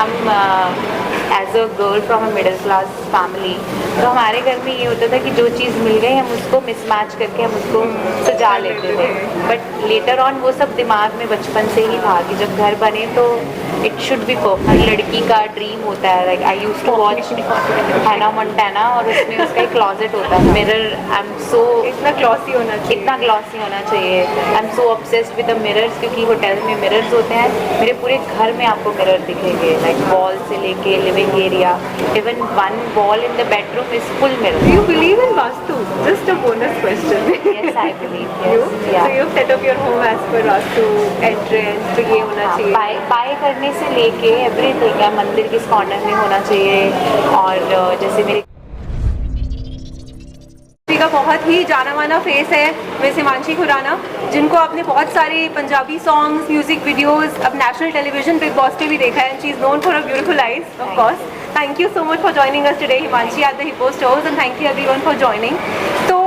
हम as a girl from a middle class family, तो हमारे घर में ये होता था कि जो चीज़ मिल गई हम उसको मिसमैच करके हम उसको सजा लेते थे। बट लेटर ऑन वो सब दिमाग में बचपन से ही था कि जब घर बने तो इट शुड बी परफेक्ट। लड़की का ड्रीम होता है, like I used to watch Hannah Montana और उसमें उसका एक क्लॉजेट होता है, मिरर। आई एम सो इतना ग्लॉसी होना चाहिए। इतना ग्लॉसी होना चाहिए। आई am so obsessed with the mirrors, क्योंकि होटल में मिरर्स होते हैं। मेरे पूरे घर में आपको मिरर दिखेंगे, लाइक वॉल से लेके living area, even one wall in the bedroom is full mirror. Do you believe in Vastu? Just a bonus question. Yes, I believe. You? Yes, So yeah. you've set up your home as per Vastu, entrance, तो ये होना हाँ, चाहिए। Bye करने से लेके everything है, मंदिर किस कॉर्नर में होना चाहिए। और जैसे मेरे का बहुत ही जाना माना फेस है मिस हिमांशी खुराना, जिनको आपने बहुत सारे पंजाबी सॉन्ग्स, म्यूजिक वीडियोस, अब नेशनल टेलीविजन बिग बॉस पे भी देखा है। She is known for a beautiful eyes, of course. Thank you so much for joining us today Himanshi at the hippo stores, and thank you everyone for joining. तो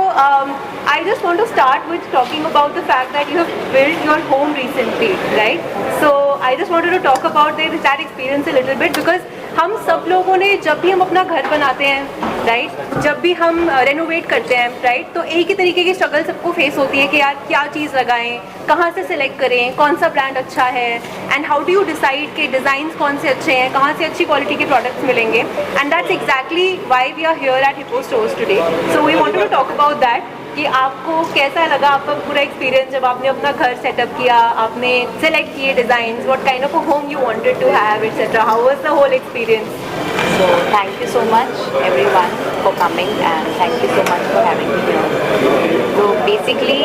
I just want to start with talking about the fact that you have built your home recently, right? So I just wanted to talk about that experience a little bit, because हम सब लोगों ने जब भी हम अपना घर बनाते हैं, राइट, जब भी हम रेनोवेट करते हैं, राइट, तो एक ही तरीके की स्ट्रगल सबको फेस होती है कि यार क्या चीज़ लगाएं, कहाँ से सिलेक्ट करें, कौन सा ब्रांड अच्छा है, and how do you decide कि डिज़ाइंस कौन से अच्छे हैं, कहाँ से अच्छी क्वालिटी के प्रोडक्ट्स मिलेंगे। And that's exactly why we are here at Hippo stores today. So we wanted to talk about that कि आपको कैसा लगा आपका पूरा एक्सपीरियंस जब आपने अपना घर सेटअप किया, आपने सेलेक्ट किए designs, what kind of a home you wanted to have, etcetera. How was the whole experience? So thank you so much everyone for coming and thank you so much for having me here. तो basically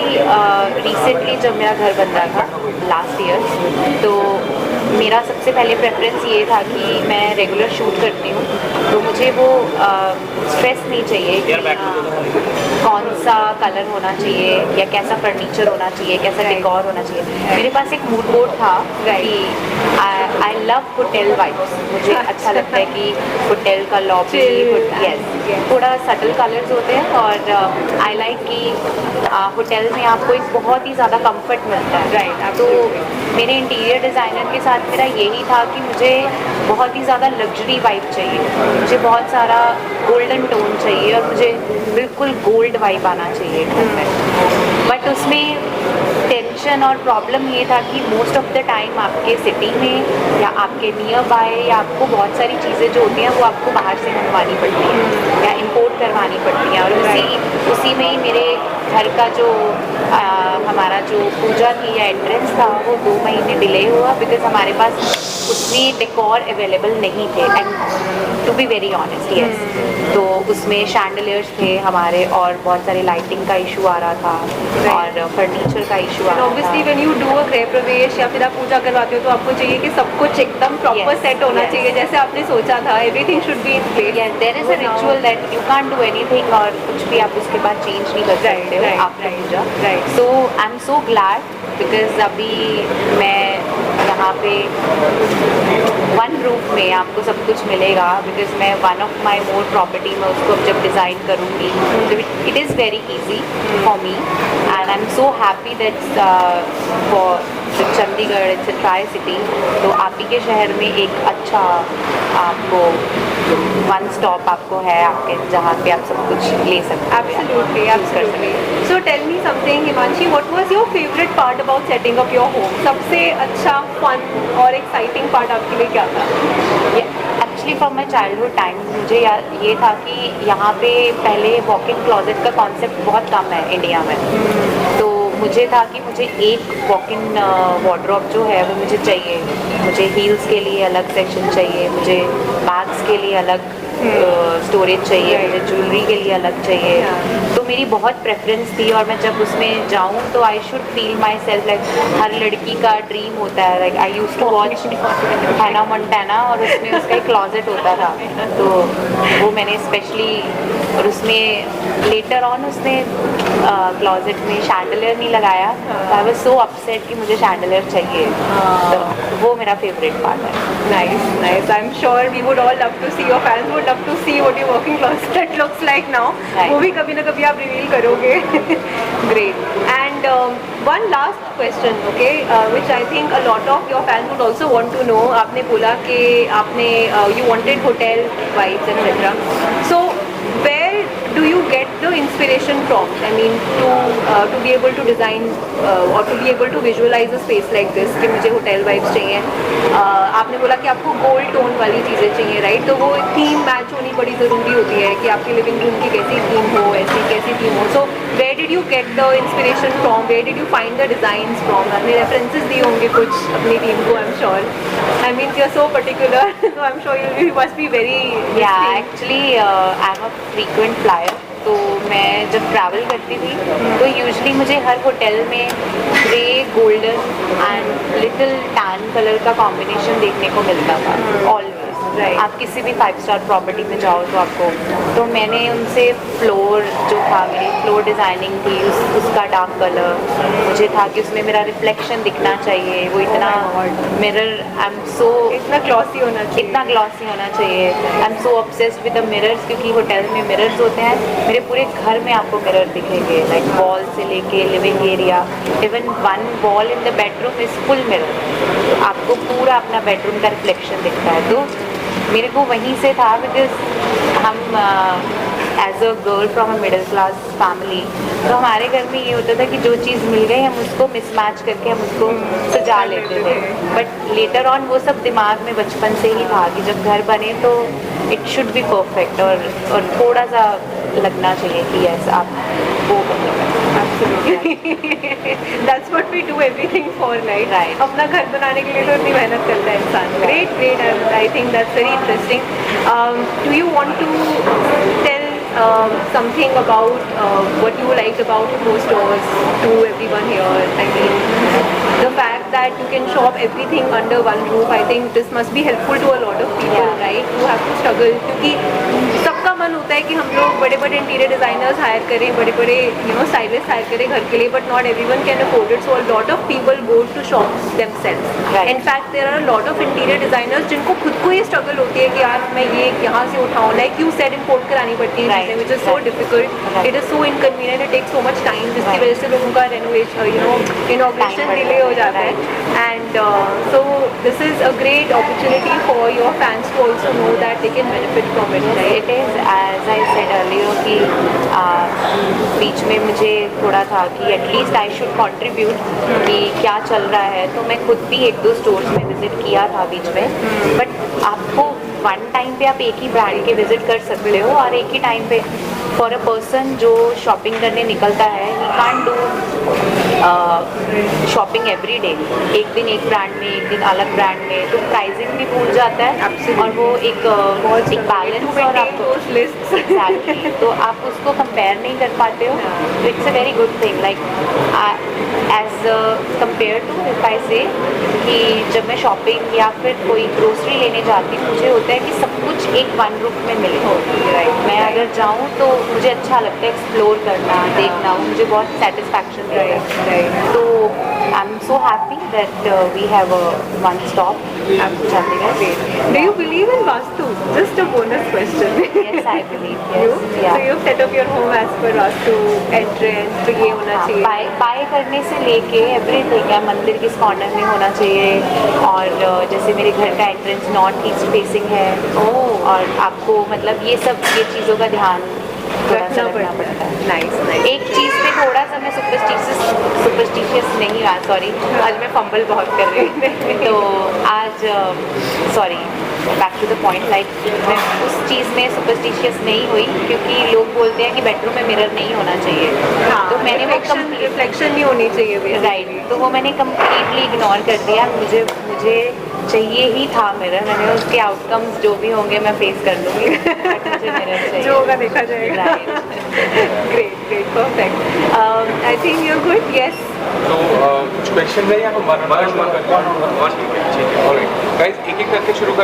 recently जब मेरा घर बन रहा था last year, तो मेरा सबसे पहले प्रेफरेंस ये था कि मैं रेगुलर शूट करती हूँ, तो मुझे वो स्ट्रेस नहीं चाहिए कि कौन सा कलर होना चाहिए या कैसा फर्नीचर होना चाहिए, कैसा डेकोर होना चाहिए। मेरे पास एक मूड बोर्ड था कि आई लव होटल वाइब्स। मुझे अच्छा लगता है कि होटल का लॉबी, यस, थोड़ा सटल कलर्स होते हैं, और आई लाइक कि होटल में आपको एक बहुत ही ज़्यादा कंफर्ट मिलता है, राइट। तो मेरे इंटीरियर डिज़ाइनर के साथ मेरा यही था कि मुझे बहुत ही ज़्यादा लग्जरी वाइब चाहिए, मुझे बहुत सारा गोल्डन टोन चाहिए और मुझे बिल्कुल गोल्ड वाइब आना चाहिए घर में। बट उसमें टेंशन और प्रॉब्लम ये था कि मोस्ट ऑफ द टाइम आपके सिटी में या आपके नियर बाय या आपको बहुत सारी चीज़ें जो होती हैं वो आपको बाहर से मंगवानी पड़ती हैं या इंपोर्ट करवानी पड़ती हैं। और उसी में ही मेरे घर का जो हमारा जो पूजा थी या एंट्रेंस था वो 2 महीने डिले हुआ, बिकॉज हमारे पास उतनी डेकोर अवेलेबल नहीं थे। And to be very honest, yes, तो उसमें शैंडलियर्स थे हमारे और बहुत सारे लाइटिंग का इशू आ रहा था और फर्नीचर का इशू आ रहा था। Obviously when you do a गृह प्रवेश या फिर आप पूजा करवाते हो तो आपको चाहिए कि सब कुछ एकदम प्रॉपर सेट होना चाहिए जैसे आपने सोचा था, everything should be in place. Yes, there is a ritual that you can't do anything, और कुछ भी आप उसके बाद चेंज नहीं कर सकते हो after puja. So I am so glad, because अभी मैं यहाँ पे वन रूफ में आपको सब कुछ मिलेगा, बिकॉज मैं one of my more property में उसको जब डिज़ाइन करूँगी तो it is very easy for me, and I am so happy that for Chandigarh, it's a tri city. तो आप ही के शहर में एक अच्छा आपको वन स्टॉप आपको है आपके, जहाँ पे आप सब कुछ ले सकते हैं। Absolutely, absolutely. So tell me something, Himanshi, what was your favorite part about setting up your home? सबसे अच्छा, fun और exciting part आपके लिए क्या था? Actually from my childhood time मुझे ये था कि यहाँ पे पहले वॉक इन क्लॉजेट का कॉन्सेप्ट बहुत कम है इंडिया में, तो मुझे था कि मुझे एक वॉक इन वार्डरोब जो है वो मुझे चाहिए। मुझे हील्स के लिए अलग सेक्शन चाहिए, मुझे बैग्स के लिए अलग स्टोरेज चाहिए, मुझे ज्वेलरी के लिए अलग चाहिए। तो मेरी बहुत प्रेफरेंस थी, और मैं जब उसमें जाऊँ तो I should feel myself like हर लड़की का ड्रीम होता है। Like I used to watch Hannah Montana और उसमें उसका एक क्लॉजेट होता था, तो वो मैंने स्पेशली, और उसमें लेटर ऑन उसने क्लोजेट में शैंडलियर नहीं लगाया, आई वाज सो अपसेट कि मुझे शैंडलियर चाहिए। तो वो मेरा फेवरेट पार्ट है। Nice, nice. I'm sure we would all love to see, your fans would love to see what your working closet looks like now. Right. वो भी कभी ना कभी आप reveal करोगे। Great. And one last question, okay, which I think a lot of your fans would also want to know. आपने बोला कि आपने you wanted hotel vibes etc. So where do you get the inspiration from? I mean, to be able to design or to be able to visualize a space like this कि मुझे hotel vibes चाहिए। आपने बोला कि आपको gold tone वाली चीज़ें चाहिए, right? तो वो theme match होनी बड़ी ज़रूरी होती है कि आपके living room की कैसी theme हो, ऐसी कैसी theme हो। So where did you get the inspiration from? Where did you find the designs from? आपने references दिए होंगे कुछ अपनी theme को, I'm sure. I mean, you're so particular, so I'm sure you must be very actually I am a frequent flyer, तो मैं जब travel करती थी तो यूजुअली मुझे हर होटल में grey, golden and little tan colour का कॉम्बिनेशन देखने को मिलता था ऑलवेज। Right. आप किसी भी 5 स्टार प्रॉपर्टी में जाओ तो आपको, तो मैंने उनसे फ्लोर जो था, मेरी फ्लोर डिज़ाइनिंग थी उसका डार्क कलर मुझे था कि उसमें मेरा रिफ्लेक्शन दिखना चाहिए, वो इतना मिरर, आई एम सो इतना glossy होना चाहिए। इतना ग्लॉसी होना चाहिए। आई am so obsessed with the mirrors, क्योंकि होटल में मिरर्स होते हैं। मेरे पूरे घर में आपको मिरर दिखेंगे, लाइक वॉल से लेके living area, even one wall in the bedroom is full mirror. आपको पूरा अपना बेडरूम का रिफ्लेक्शन दिखता है। तो मेरे को वहीं से था, बिकॉज हम as a girl from a middle class family, तो हमारे घर में ये होता था कि जो चीज़ मिल गई हम उसको मिसमैच करके हम उसको सजा लेते थे। बट लेटर ऑन वो सब दिमाग में बचपन से ही था कि जब घर बने तो इट शुड बी परफेक्ट, और थोड़ा सा लगना चाहिए कि यस आप वो That's what we do everything for, right? Right. अपना घर बनाने के लिए तो इतनी मेहनत करता है इंसान। Great, great. I think that's very interesting. Do you want to tell something about what you liked about your stores to everyone here? I mean, the fact that you can shop everything under one roof. I think this must be helpful to a lot of people, Yeah. right? Who have to struggle, क्योंकि सबका मन होता है कि हम लोग बड़े बड़े इंटीरियर डिजाइनर्स हायर करें, बड़े बड़े स्टाइलिस्ट हायर करें घर के लिए, but not everyone can afford it, so a lot of people go to shops themselves. Right. In fact there are a lot of interior designers जिनको खुद को ये स्ट्रगल होती है कि यार मैं ये यहाँ से उठाऊँ, लाइक यू सेड इम्पोर्ट करानी पड़ती है Right. चीज़ें, which is so Right. Difficult, Right. It is so inconvenient, it takes so much time, जिसकी Right. वजह से लोगों का रेनोवेशन इनॉग्रेशन बढ़ डिले हो जाता जाता है। है। And so this is a great opportunity for your fans to also know that they can benefit from it, right? It is as I said earlier कि बीच में मुझे थोड़ा था कि एटलीस्ट आई शुड कंट्रीब्यूट कि क्या चल रहा है, तो मैं खुद भी 1-2 स्टोर्स में विज़िट किया था बीच में। बट आपको वन टाइम पे आप एक ही ब्रांड के विज़िट कर सकते हो, और एक ही टाइम पे फॉर अ पर्सन जो शॉपिंग करने निकलता है, he can't do shopping every day, एक दिन एक ब्रांड में, एक दिन अलग ब्रांड में, तो प्राइसिंग भी भूल जाता है। Absolutely. और वो एक बैलेंस, और आपको लिस्ट Exactly. तो आप उसको कंपेयर नहीं कर पाते हो। It's a very good thing, like as compare to if I say कि जब मैं शॉपिंग या फिर कोई ग्रोसरी लेने जाती हूँ, मुझे होता है कि सब कुछ एक वन रूफ में मिले। Right. मैं अगर जाऊँ तो मुझे अच्छा लगता है एक्सप्लोर करना, देखना, मुझे बहुत सेटिस्फैक्शन देता है। तो I am so happy that we have a one stop Chandigarh. Do you believe in Vastu? Just a bonus question. Yes, I believe. You? Yes, yeah. So you've set up your home as per Vastu entrance, तो ये होना चाहिए। Bye करने से लेके everything है, मंदिर किस कॉर्नर में होना चाहिए, और जैसे मेरे घर का एंट्रेंस नॉर्थ ईस्ट फेसिंग है, और आपको मतलब ये चीज़ों का ध्यान थोड़ा सा रखना पड़ता है। नाइस। एक चीज़ पे थोड़ा सा मैं सुपरस्टिशियस नहीं हुआ, सॉरी, आज मैं फंबल बहुत कर रही हूँ। तो आज sorry, back to the point, like मैं उस चीज़ में सुपरस्टिशियस नहीं हुई, क्योंकि लोग बोलते हैं कि बेडरूम में मिरर नहीं होना चाहिए। तो मैंने वो रिफ्लेक्शन नहीं होनी चाहिए। राइट, तो वो मैंने कम्प्लीटली इग्नोर कर दिया। मुझे चाहिए ही था मिरर, मैंने उसके आउटकम्स जो भी होंगे मैं फेस कर लूँगी, बट मुझे मिरर चाहिए। जो होगा देखा जाएगा। Great, perfect. I think you are good. Yes. तो कुछ क्वेश्चन है या हम वन गाइस एक एक करके शुरू कर